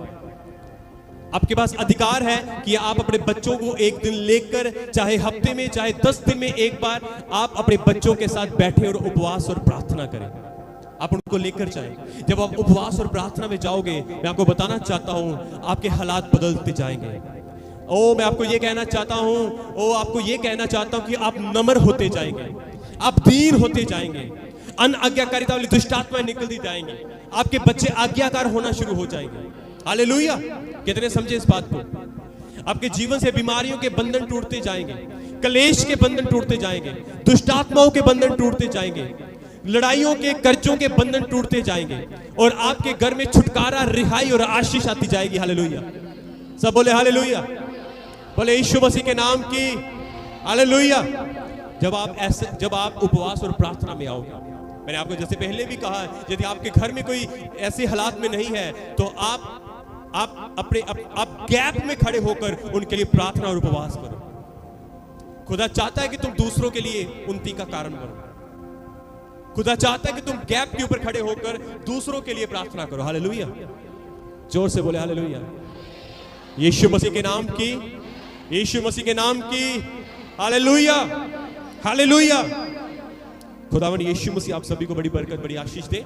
आपके पास अधिकार है कि आप अपने बच्चों को एक दिन लेकर, चाहे हफ्ते में चाहे 10 दिन में एक बार, आप अपने बच्चों के साथ बैठे और उपवास और प्रार्थना करें। आप उनको लेकर जाएं। जब आप उपवास और प्रार्थना में जाओगे, मैं आपको बताना चाहता हूं, आपके हालात बदलते जाएंगे। मैं आपको ये कहना चाहता हूं, आपको ये कहना चाहता हूं कि आप नम्र होते जाएंगे, आप दीन होते जाएंगे, अनाज्ञाकारिता वाली दुष्ट आत्माएं निकलती जाएंगी, आपके बच्चे आज्ञाकार होना शुरू हो जाएंगे। हालेलुया! कितने समझे इस बात को? आपके जीवन से बीमारियों के बंधन टूटते जाएंगे, कलेश के बंधन टूटते जाएंगे, दुष्ट आत्माओं के बंधन टूटते जाएंगे, लड़ाइयों के, कर्जों के बंधन टूटते जाएंगे, और आपके घर में छुटकारा, रिहाई और आशीष आती जाएगी। हालेलुया! सब बोले हालेलुया! बोले यीशु मसीह के नाम की हालेलुया! जब आप उपवास और प्रार्थना में आओगे, मैंने आपको जैसे पहले भी कहा, यदि आपके घर में कोई ऐसे हालात में नहीं है, तो आप गैप में खड़े होकर उनके लिए प्रार्थना और उपवास करो। खुदा चाहता है कि तुम दूसरों के लिए उन्नति का कारण बनो। खुदा चाहता है कि तुम गैप के ऊपर खड़े होकर दूसरों के लिए प्रार्थना करो। हालेलुया! जोर से बोले हालेलुया! यीशु मसीह के नाम की, यीशु मसीह के नाम की हालेलुया! हालेलुया! खुदावंद यीशु मसीह आप सभी को बड़ी बरकत, बड़ी आशीष दे।